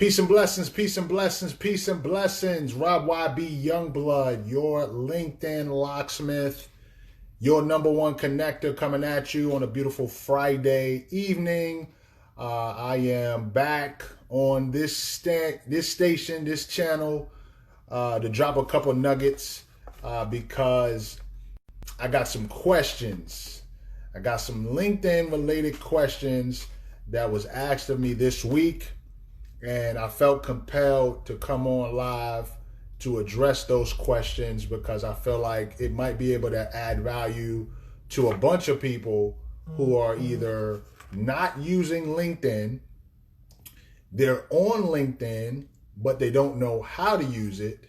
Peace and blessings, peace and blessings, peace and blessings. Rob YB Youngblood, your LinkedIn locksmith, your number one connector, coming at you on a beautiful Friday evening. I am back on this station, this channel, to drop a couple nuggets because I got some questions. I got some LinkedIn related questions that was asked of me this week. And I felt compelled to come on live to address those questions because I feel like it might be able to add value to a bunch of people who are either not using LinkedIn, they're on LinkedIn, but they don't know how to use it,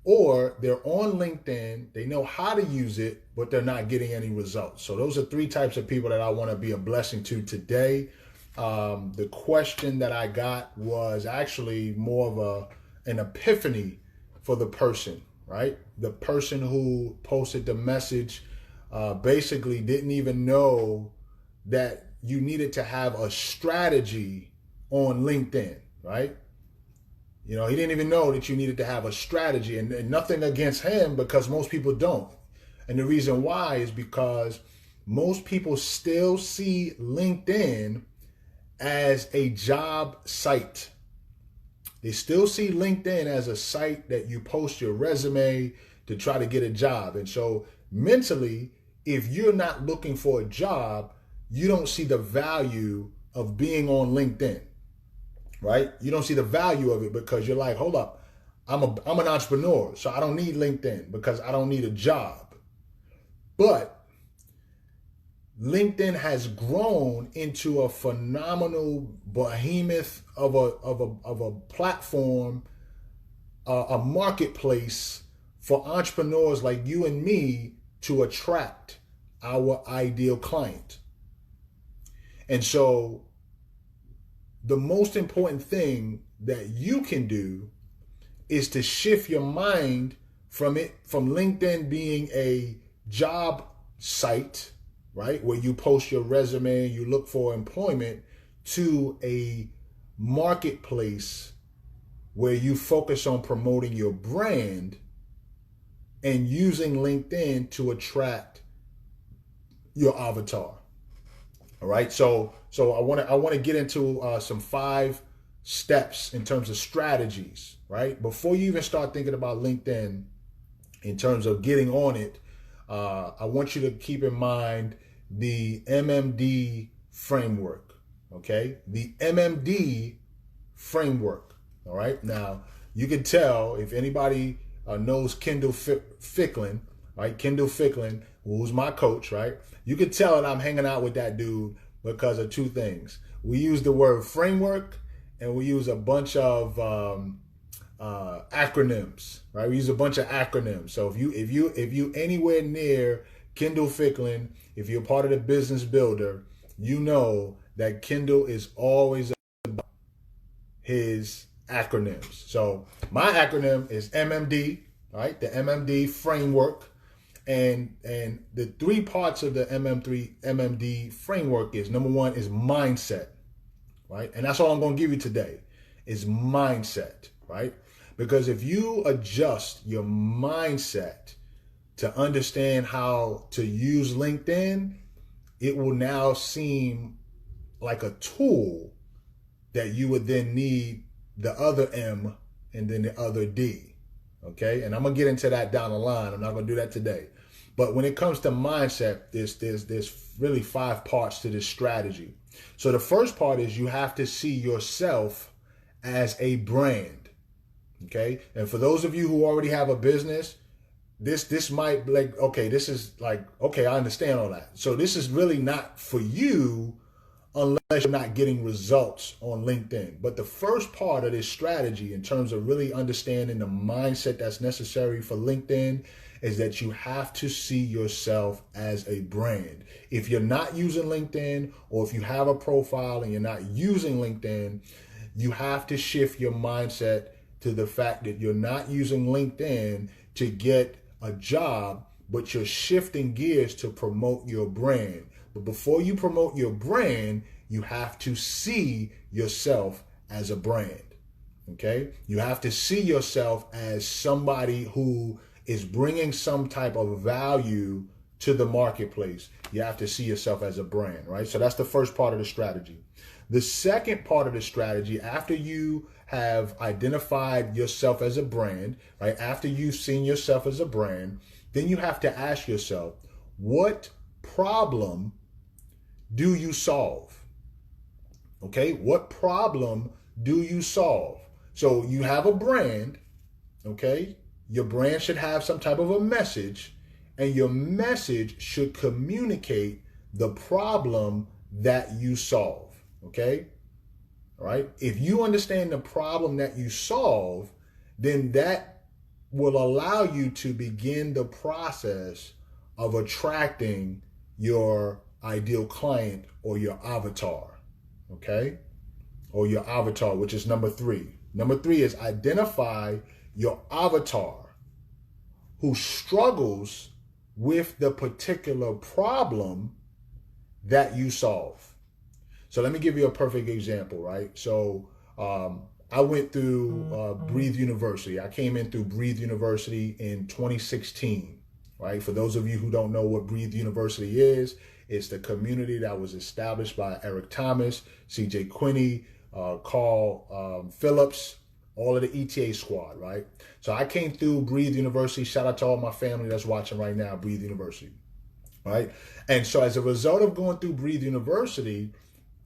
or they're on LinkedIn, they know how to use it, but they're not getting any results. So those are three types of people that I want to be a blessing to today. The question that I got was actually more of an epiphany for the person, right? The person who posted the message basically didn't even know that you needed to have a strategy on LinkedIn, right? You know, he didn't even know that you needed to have a strategy, and nothing against him because most people don't. And the reason why is because most people still see LinkedIn as a job site. They still see LinkedIn as a site that you post your resume to try to get a job. And so mentally, if you're not looking for a job, you don't see the value of being on LinkedIn, right? You don't see the value of it because you're like, hold up, I'm an entrepreneur, so I don't need LinkedIn because I don't need a job. But LinkedIn has grown into a phenomenal behemoth of a platform, a marketplace for entrepreneurs like you and me to attract our ideal client. And so the most important thing that you can do is to shift your mind from LinkedIn being a job site, right, where you post your resume, you look for employment, to a marketplace where you focus on promoting your brand and using LinkedIn to attract your avatar. All right, so I want to get into some 5 steps in terms of strategies, right? Before you even start thinking about LinkedIn in terms of getting on it, I want you to keep in mind the MMD framework, okay? The MMD framework, all right? Now, you can tell if anybody knows Kendall Ficklin, right? Kendall Ficklin, who's my coach, right? You can tell that I'm hanging out with that dude because of 2 things. We use the word framework and we use a bunch of acronyms, right? We use a bunch of acronyms. So if you anywhere near Kendall Ficklin, if you're part of the Business Builder, you know that Kendall is always about his acronyms. So my acronym is MMD, right? The MMD framework. And the 3 parts of the MMD framework is, number 1 is mindset, right? And that's all I'm going to give you today is mindset, right? Because if you adjust your mindset to understand how to use LinkedIn, it will now seem like a tool that you would then need the other M and then the other D, okay? And I'm going to get into that down the line. I'm not going to do that today. But when it comes to mindset, there's really 5 parts to this strategy. So the first part is you have to see yourself as a brand, okay? And for those of you who already have a business, this might be like, okay, this is like, okay, I understand all that. So this is really not for you unless you're not getting results on LinkedIn. But the first part of this strategy in terms of really understanding the mindset that's necessary for LinkedIn is that you have to see yourself as a brand. If you're not using LinkedIn, or if you have a profile and you're not using LinkedIn, you have to shift your mindset to the fact that you're not using LinkedIn to get a job, but you're shifting gears to promote your brand. But before you promote your brand, you have to see yourself as a brand. Okay. You have to see yourself as somebody who is bringing some type of value to the marketplace. You have to see yourself as a brand, right? So that's the first part of the strategy. The second part of the strategy, after you have identified yourself as a brand, right? After you've seen yourself as a brand, then you have to ask yourself, what problem do you solve? Okay, what problem do you solve? So you have a brand, okay? Your brand should have some type of a message, and your message should communicate the problem that you solve, okay? All right? If you understand the problem that you solve, then that will allow you to begin the process of attracting your ideal client or your avatar, okay? Or your avatar, which is number 3. Number 3 is identify your avatar who struggles with the particular problem that you solve. So let me give you a perfect example, right? So I went through Breathe University. I came in through Breathe University in 2016, right? For those of you who don't know what Breathe University is, it's the community that was established by Eric Thomas, CJ Quinney, Carl Phillips, all of the ETA squad, right? So I came through Breathe University. Shout out to all my family that's watching right now, Breathe University, right? And so as a result of going through Breathe University,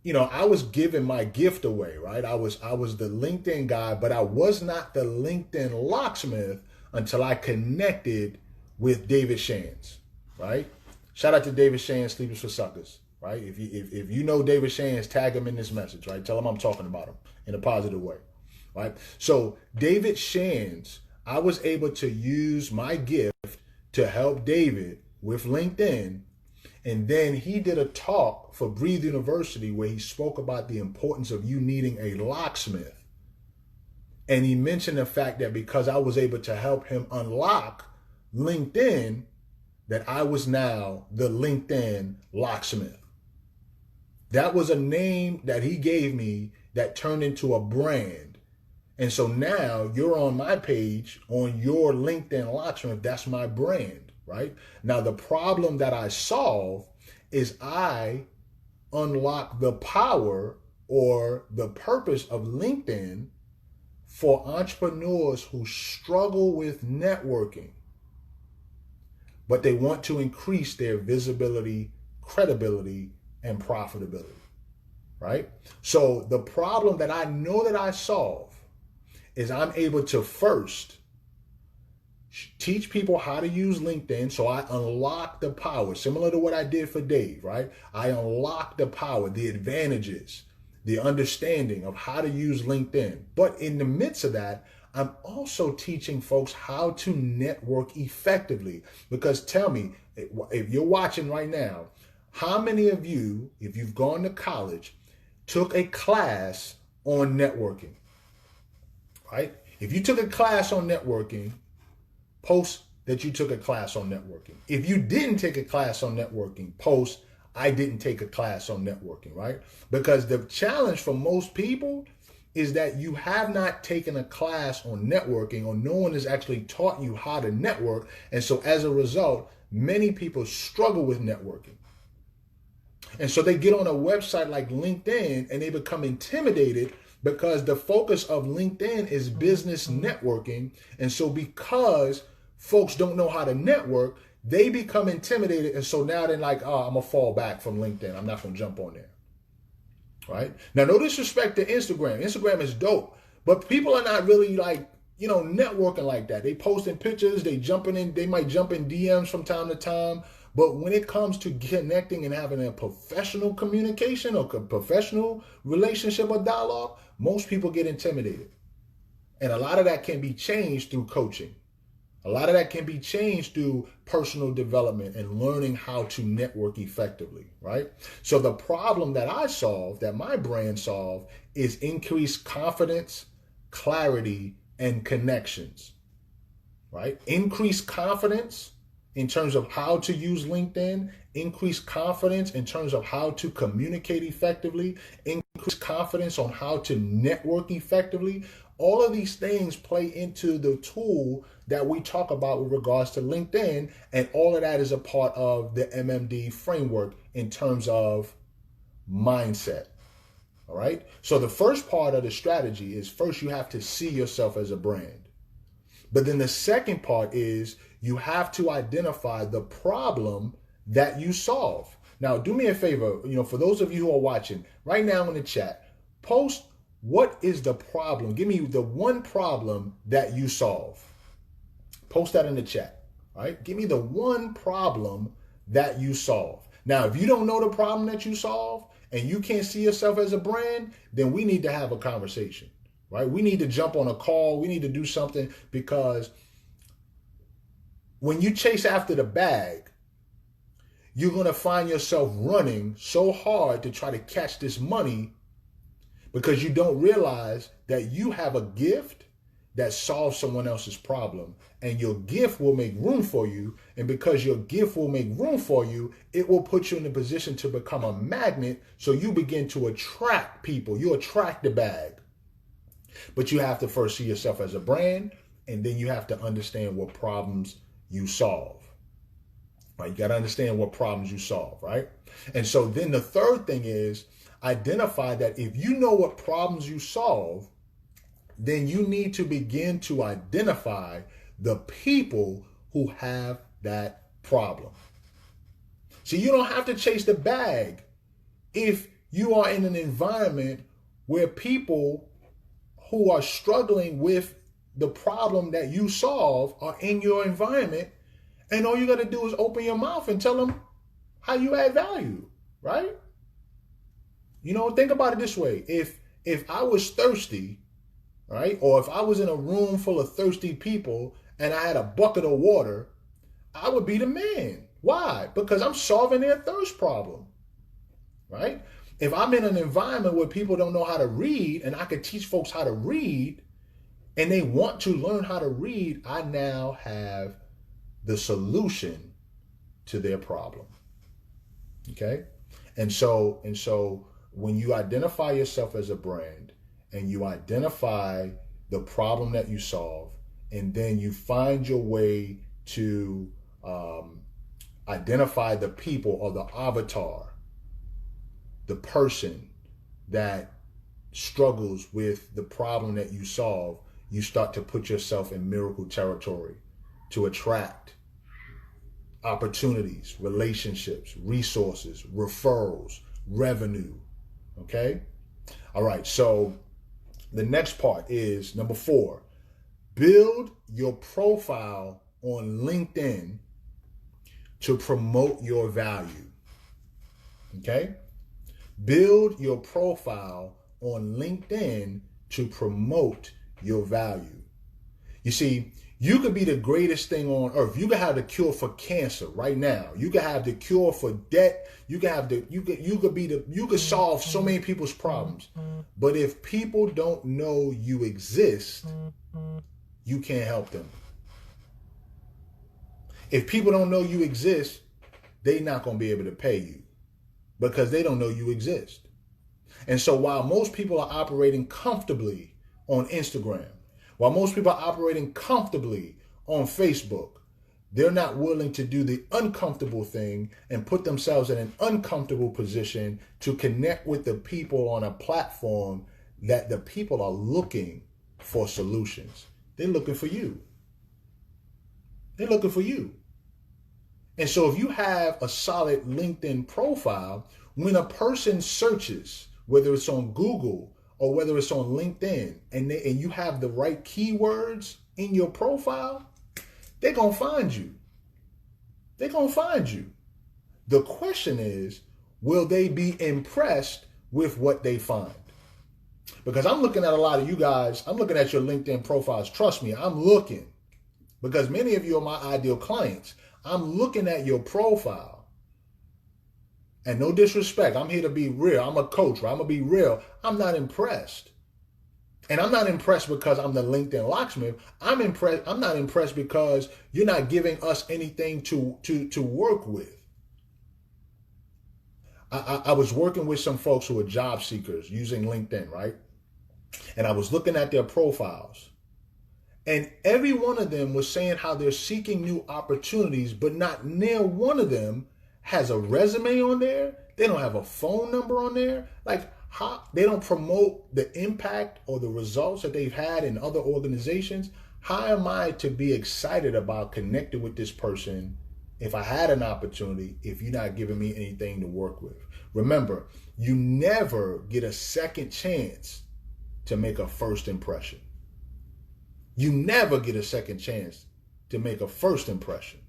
you know, I was giving my gift away, right? I was the LinkedIn guy, but I was not the LinkedIn locksmith until I connected with David Shands, right? Shout out to David Shands, Sleepers for Suckers, right? If you know David Shands, tag him in this message, right? Tell him I'm talking about him in a positive way, right? So David Shands, I was able to use my gift to help David with LinkedIn. And then he did a talk for Breathe University where he spoke about the importance of you needing a locksmith. And he mentioned the fact that because I was able to help him unlock LinkedIn, that I was now the LinkedIn locksmith. That was a name that he gave me that turned into a brand. And so now you're on my page on your LinkedIn locksmith. That's my brand, right? Now, the problem that I solve is I unlock the power or the purpose of LinkedIn for entrepreneurs who struggle with networking, but they want to increase their visibility, credibility, and profitability, right? So the problem that I know that I solve is I'm able to first teach people how to use LinkedIn. So I unlock the power, similar to what I did for Dave, right? I unlock the power, the advantages, the understanding of how to use LinkedIn. But in the midst of that, I'm also teaching folks how to network effectively. Because tell me, if you're watching right now, how many of you, if you've gone to college, took a class on networking, right? If you took a class on networking, post that you took a class on networking. If you didn't take a class on networking, post I didn't take a class on networking, right? Because the challenge for most people is that you have not taken a class on networking, or no one has actually taught you how to network. And so as a result, many people struggle with networking. And so they get on a website like LinkedIn and they become intimidated because the focus of LinkedIn is business networking. And so because folks don't know how to network, they become intimidated. And so now they're like, oh, I'm going to fall back from LinkedIn. I'm not going to jump on there. Right? Now, no disrespect to Instagram. Instagram is dope. But people are not really like, you know, networking like that. They posting pictures. They might jump in DMs from time to time. But when it comes to connecting and having a professional communication or professional relationship or dialogue, most people get intimidated. And a lot of that can be changed through coaching. A lot of that can be changed through personal development and learning how to network effectively, right? So the problem that I solve, that my brand solve, is increased confidence, clarity, and connections, right? Increased confidence, in terms of how to use LinkedIn, increase confidence in terms of how to communicate effectively, increase confidence on how to network effectively. All of these things play into the tool that we talk about with regards to LinkedIn, and all of that is a part of the MMD framework in terms of mindset. All right. So the first part of the strategy is, first you have to see yourself as a brand. But then the second part is you have to identify the problem that you solve. Now, do me a favor, for those of you who are watching right now in the chat, post what is the problem. Give me the one problem that you solve. Post that in the chat. All right. Give me the one problem that you solve. Now, if you don't know the problem that you solve, and you can't see yourself as a brand, then we need to have a conversation, right? We need to jump on a call. We need to do something, because when you chase after the bag, you're going to find yourself running so hard to try to catch this money, because you don't realize that you have a gift that solves someone else's problem, and your gift will make room for you. And because your gift will make room for you, it will put you in a position to become a magnet. So you begin to attract people. You attract the bag. But you have to first see yourself as a brand, and then you have to understand what problems you solve. Right? You got to understand what problems you solve, right? And so then the third thing is identify that if you know what problems you solve, then you need to begin to identify the people who have that problem. So you don't have to chase the bag if you are in an environment where people who are struggling with the problem that you solve are in your environment, and all you got to do is open your mouth and tell them how you add value, right? Think about it this way. If I was thirsty, right? Or if I was in a room full of thirsty people and I had a bucket of water, I would be the man. Why? Because I'm solving their thirst problem, right? If I'm in an environment where people don't know how to read and I could teach folks how to read and they want to learn how to read, I now have the solution to their problem. Okay? And so when you identify yourself as a brand, and you identify the problem that you solve, and then you find your way to identify the people, or the avatar, the person that struggles with the problem that you solve, you start to put yourself in miracle territory to attract opportunities, relationships, resources, referrals, revenue. Okay? All right, so the next part is number 4, build your profile on LinkedIn to promote your value. Okay? Build your profile on LinkedIn to promote your value. You see, you could be the greatest thing on earth. You could have the cure for cancer right now. You could have the cure for debt. You could solve so many people's problems. But if people don't know you exist, you can't help them. If people don't know you exist, they're not going to be able to pay you, because they don't know you exist. And so while most people are operating comfortably on Instagram, while most people are operating comfortably on Facebook, they're not willing to do the uncomfortable thing and put themselves in an uncomfortable position to connect with the people on a platform that the people are looking for solutions. They're looking for you. They're looking for you. And so if you have a solid LinkedIn profile, when a person searches, whether it's on Google or whether it's on LinkedIn, and you have the right keywords in your profile, they're going to find you. They're going to find you. The question is, will they be impressed with what they find? Because I'm looking at a lot of you guys, I'm looking at your LinkedIn profiles. Trust me, I'm looking. Because many of you are my ideal clients. I'm looking at your profile. And no disrespect, I'm here to be real. I'm a coach, right? I'm going to be real. I'm not impressed. And I'm not impressed because I'm the LinkedIn locksmith. I'm not impressed because you're not giving us anything to work with. I was working with some folks who are job seekers using LinkedIn, right? And I was looking at their profiles. And every one of them was saying how they're seeking new opportunities, but not near one of them has a resume on there. They don't have a phone number on there. Like, how they don't promote the impact or the results that they've had in other organizations. How am I to be excited about connecting with this person if I had an opportunity, if you're not giving me anything to work with? Remember, you never get a second chance to make a first impression. You never get a second chance to make a first impression.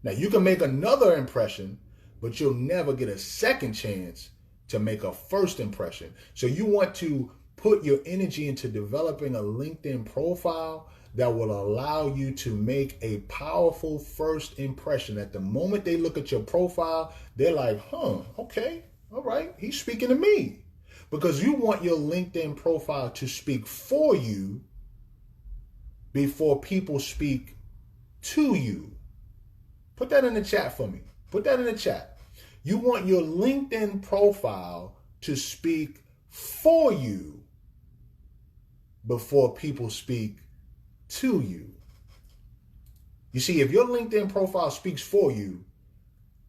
Now, you can make another impression, but you'll never get a second chance to make a first impression. So you want to put your energy into developing a LinkedIn profile that will allow you to make a powerful first impression. At the moment they look at your profile, they're like, okay, all right, he's speaking to me. Because you want your LinkedIn profile to speak for you before people speak to you. Put that in the chat for me. Put that in the chat. You want your LinkedIn profile to speak for you before people speak to you. You see, if your LinkedIn profile speaks for you,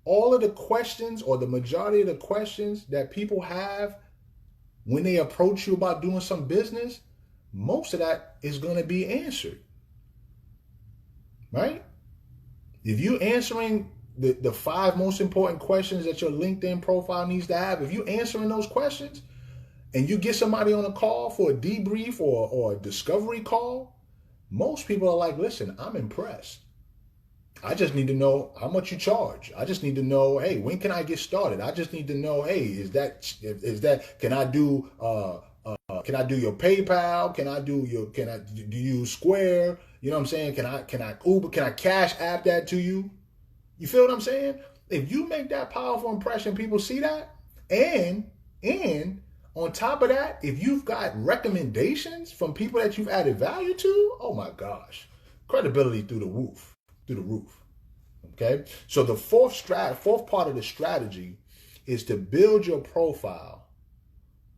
all of the questions or the majority of the questions that people have when they approach you about doing some business, most of that is going to be answered. Right? If you're answering the 5 most important questions that your LinkedIn profile needs to have, if you're answering those questions and you get somebody on a call for a debrief or a discovery call, most people are like, listen, I'm impressed. I just need to know how much you charge. I just need to know, hey, when can I get started? I just need to know, hey, can I do your PayPal? Do you use Square? You know what I'm saying? Can I Uber? Can I Cash App that to you? You feel what I'm saying? If you make that powerful impression, people see that. And on top of that, if you've got recommendations from people that you've added value to, oh my gosh, credibility through the roof. Okay? So the fourth part of the strategy is to build your profile,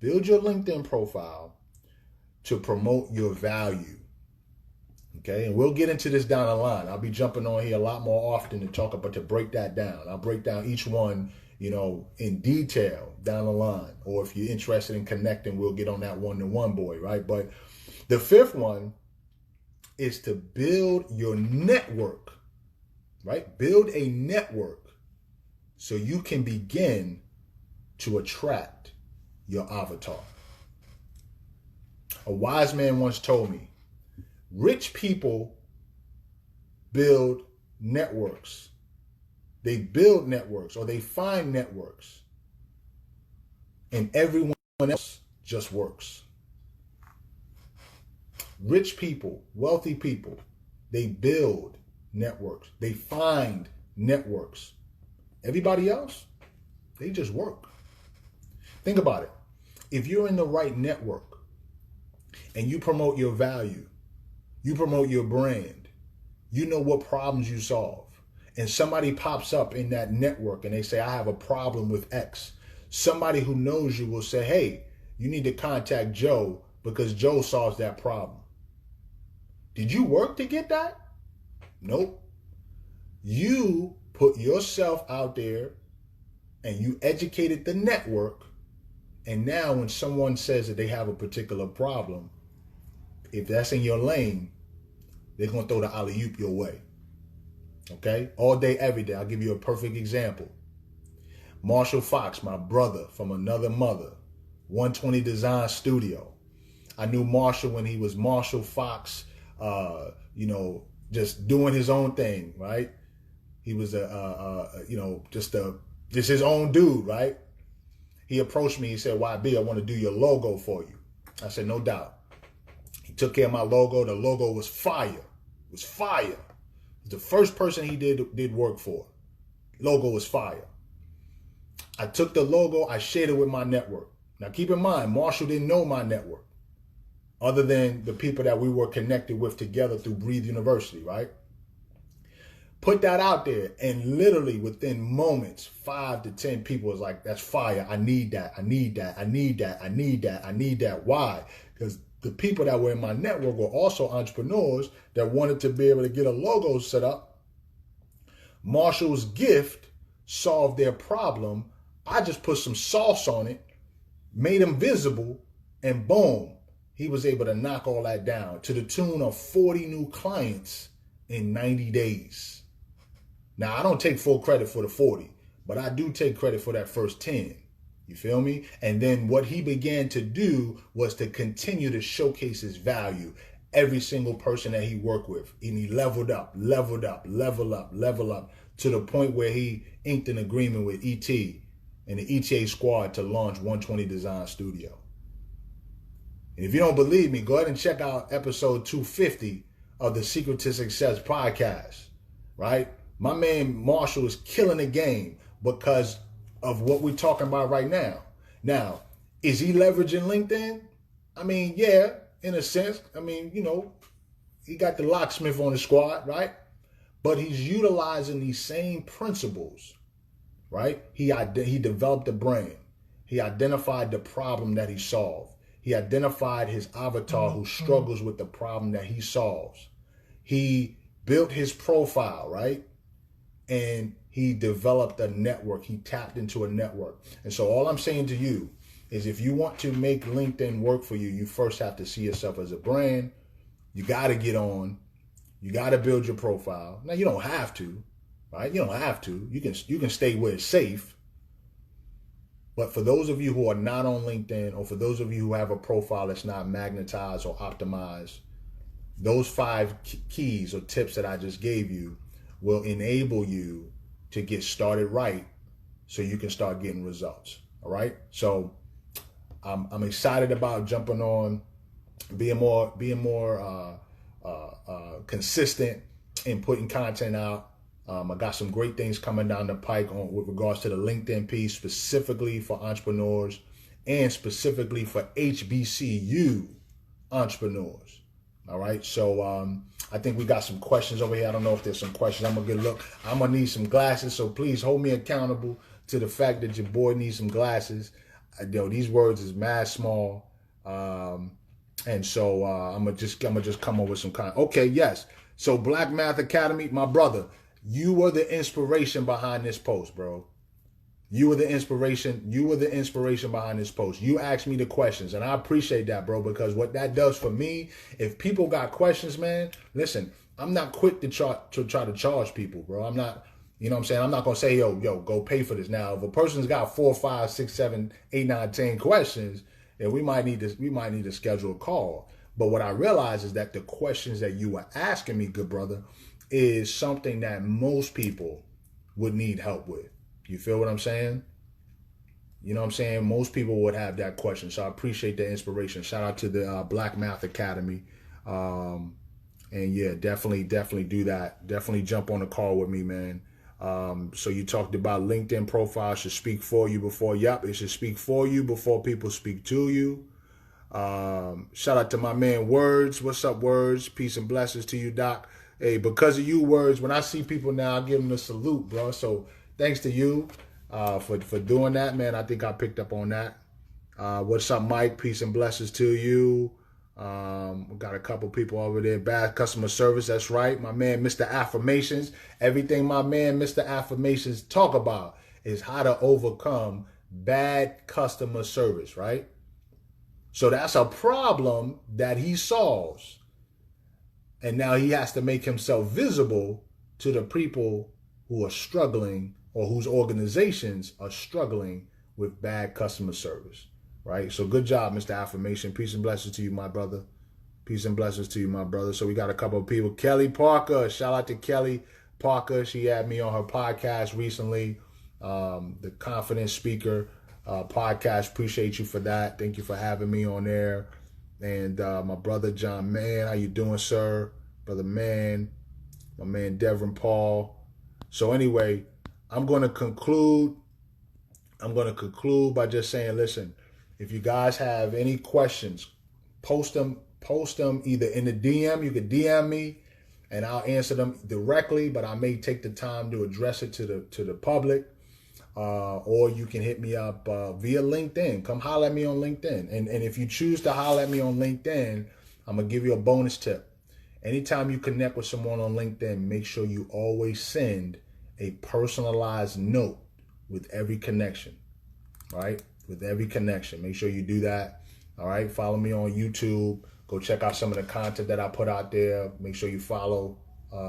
build your LinkedIn profile to promote your value. Okay, and we'll get into this down the line. I'll be jumping on here a lot more often to break that down. I'll break down each one, in detail down the line. Or if you're interested in connecting, we'll get on that one-to-one boy, right? But the 5th one is to build your network, right? Build a network so you can begin to attract your avatar. A wise man once told me, rich people build networks. They build networks or they find networks. And everyone else just works. Rich people, wealthy people, they build networks. They find networks. Everybody else, they just work. Think about it. If you're in the right network and you promote your value, you promote your brand, you know what problems you solve, and somebody pops up in that network and they say, I have a problem with X. Somebody who knows you will say, hey, you need to contact Joe because Joe solves that problem. Did you work to get that? Nope. You put yourself out there and you educated the network. And now when someone says that they have a particular problem, if that's in your lane, they're going to throw the alley-oop your way. Okay? All day, every day. I'll give you a perfect example. Marshall Fox, my brother from another mother, 120 Design Studio. I knew Marshall when he was Marshall Fox, just doing his own thing, right? He was just his own dude, right? He approached me. He said, YB, I want to do your logo for you. I said, no doubt. He took care of my logo. The logo was fire. It was fire. It was the first person he did work for. Logo was fire. I took the logo. I shared it with my network. Now, keep in mind, Marshall didn't know my network. other than the people that we were connected with together through Breathe University, right? Put that out there, and literally within moments, 5 to 10 people was like, that's fire. I need that. I need that. I need that. I need that. I need that. Why? Because the people that were in my network were also entrepreneurs that wanted to be able to get a logo set up. Marshall's gift solved their problem. I just put some sauce on it, made him visible, and boom, he was able to knock all that down to the tune of 40 new clients in 90 days. Now, I don't take full credit for the 40, but I do take credit for that first 10. You feel me? And then what he began to do was to continue to showcase his value. Every single person that he worked with. And he leveled up to the point where he inked an agreement with ET and the ETA squad to launch 120 Design Studio. And if you don't believe me, go ahead and check out episode 250 of the Secret to Success podcast, right? My man Marshall is killing the game because of what we're talking about right now. Now, is he leveraging LinkedIn? I mean, yeah, in a sense. I mean, you know, he got the locksmith on the squad, right? But he's utilizing these same principles, right? He developed a brand. He identified the problem that he solved. He identified his avatar who struggles with the problem that he solves. He built his profile, right? And he developed a network. He tapped into a network. And so all I'm saying to you is if you want to make LinkedIn work for you, you first have to see yourself as a brand. You got to get on. You got to build your profile. Now, you don't have to, right? You don't have to. You can stay where it's safe. But for those of you who are not on LinkedIn, or for those of you who have a profile that's not magnetized or optimized, those 5 keys or tips that I just gave you will enable you to get started right so you can start getting results. All right. So I'm excited about jumping on, being more consistent in putting content out. I got some great things coming down the pike with regards to the LinkedIn piece, specifically for entrepreneurs and specifically for HBCU entrepreneurs. All right, so I think we got some questions over here. I don't know if there's some questions. I'm going to get a look. I'm going to need some glasses, so please hold me accountable to the fact that your boy needs some glasses. These words is mad small, and so I'm gonna just come up with some kind. Okay, yes. So Black Math Academy, my brother, you were the inspiration behind this post, bro. You were the inspiration. You were the inspiration behind this post. You asked me the questions, and I appreciate that, bro, because what that does for me, if people got questions, man, listen, I'm not quick to try to charge people, bro. I'm not, you know what I'm saying? I'm not going to say, yo, go pay for this. Now, if a person's got 4, 5, 6, 7, 8, 9, 10 questions, then we might need to schedule a call. But what I realize is that the questions that you were asking me, good brother, is something that most people would need help with. You feel what I'm saying? You know what I'm saying? Most people would have that question. So I appreciate the inspiration. Shout out to the Black Math Academy. And yeah, definitely do that. Definitely jump on the call with me, man. So you talked about LinkedIn profile should speak for you before, it should speak for you before people speak to you. Shout out to my man Words. What's up, Words? Peace and blessings to you, Doc. Hey, because of you, Words, when I see people now, I give them a salute, bro. So thanks to you for doing that, man. I think I picked up on that. What's up, Mike? Peace and blessings to you. We got a couple people over there. Bad customer service. That's right. My man, Mr. Affirmations. Everything my man, Mr. Affirmations, talk about is how to overcome bad customer service, right? So that's a problem that he solves. And now he has to make himself visible to the people who are struggling or whose organizations are struggling with bad customer service, right? So good job, Mr. Affirmation. Peace and blessings to you, my brother. Peace and blessings to you, my brother. So we got a couple of people. Kelly Parker, shout out to Kelly Parker. She had me on her podcast recently, the Confidence Speaker podcast. Appreciate you for that. Thank you for having me on there. And my brother John Mann, how you doing, sir? Brother Mann, my man Devin Paul. So anyway, I'm going to conclude by just saying, listen, if you guys have any questions, post them post them either in the DM. You could DM me, and I'll answer them directly. But I may take the time to address it to the public. Or you can hit me up via LinkedIn. Come holler at me on LinkedIn. And if you choose to holler at me on LinkedIn, I'm going to give you a bonus tip. Anytime you connect with someone on LinkedIn, make sure you always send a personalized note with every connection, right? With every connection. Make sure you do that, all right? Follow me on YouTube. Go check out some of the content that I put out there. Make sure you follow,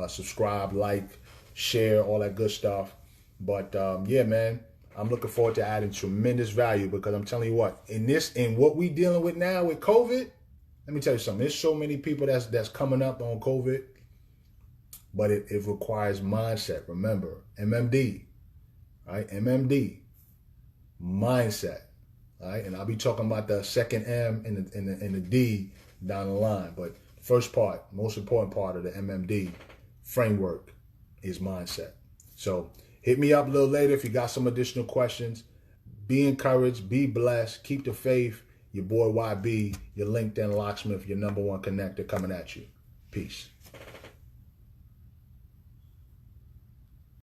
subscribe, like, share, all that good stuff. But yeah, man, I'm looking forward to adding tremendous value because I'm telling you what, in what we dealing with now with COVID, let me tell you something. There's so many people that's coming up on COVID, but it requires mindset. Remember, MMD, right? MMD, mindset, right? And I'll be talking about the second M and the D down the line. But first part, most important part of the MMD framework is mindset. So hit me up a little later if you got some additional questions. Be encouraged, be blessed, keep the faith. Your boy YB, your LinkedIn locksmith, your #1 connector coming at you. Peace.